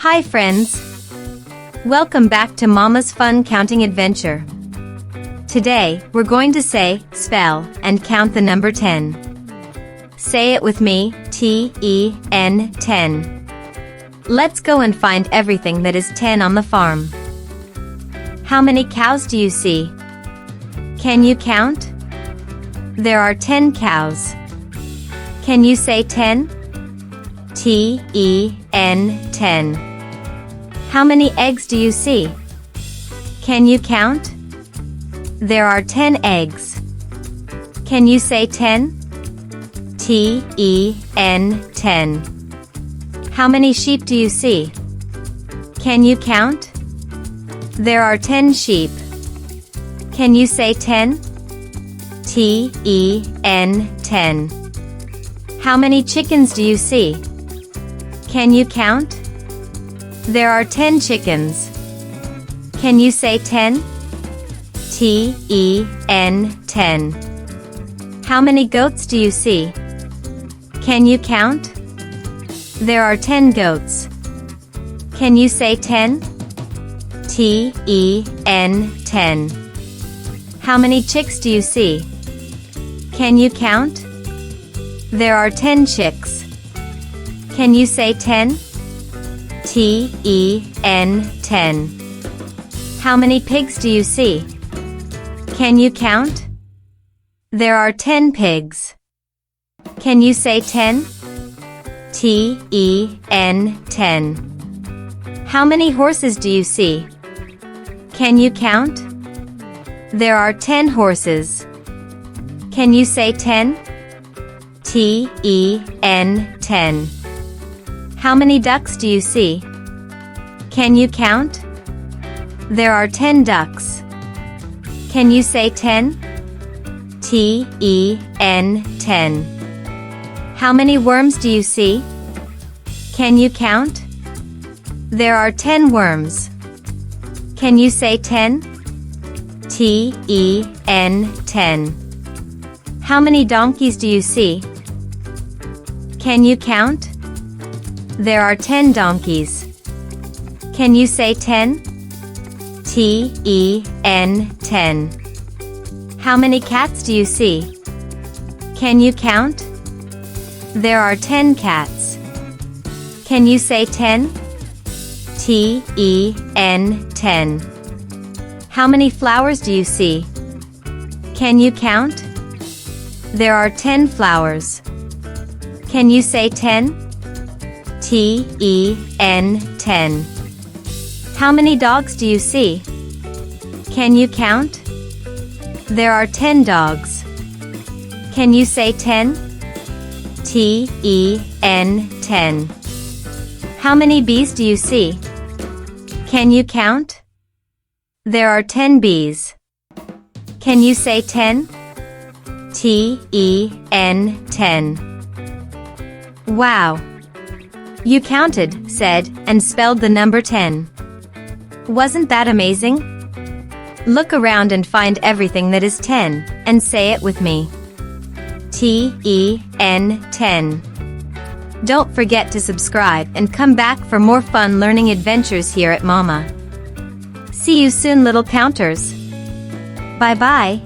Hi friends! Welcome back to Mama's Fun Counting Adventure. Today, we're going to say, spell, and count the number 10. Say it with me, T-E-N, 10. Let's go and find everything that is 10 on the farm. How many cows do you see? Can you count? There are 10 cows. Can you say 10? T-E-N, 10. How many eggs do you see? Can you count? There are 10 eggs. Can you say 10? T-E-N, 10. How many sheep do you see? Can you count? There are 10 sheep. Can you say 10? T-E-N, 10. How many chickens do you see? Can you count? There are 10 chickens. Can you say 10? T-E-N, 10. How many goats do you see? Can you count? There are 10 goats. Can you say 10? T-E-N, 10. How many chicks do you see? Can you count? There are 10 chicks. Can you say 10? T-E-N, 10. How many pigs do you see? Can you count? There are 10 pigs. Can you say 10? T-E-N, 10. How many horses do you see? Can you count? There are 10 horses. Can you say 10? T-E-N, 10. How many ducks do you see? Can you count? There are 10 ducks. Can you say 10? T-E-N, 10. How many worms do you see? Can you count? There are 10 worms. Can you say 10? T-E-N, 10. How many donkeys do you see? Can you count? There are 10 donkeys. Can you say 10? T-E-N, 10. How many cats do you see? Can you count? There are 10 cats. Can you say 10? T-E-N, 10. How many flowers do you see? Can you count? There are 10 flowers. Can you say 10? T-E-N, 10. How many dogs do you see? Can you count? There are 10 dogs. Can you say 10? T-E-N, 10. How many bees do you see? Can you count? There are 10 bees. Can you say 10? T-E-N, 10. Wow! You counted, said, and spelled the number 10. Wasn't that amazing? Look around and find everything that is 10, and say it with me. T-E-N, 10. Don't forget to subscribe and come back for more fun learning adventures here at Mama. See you soon, little counters. Bye-bye.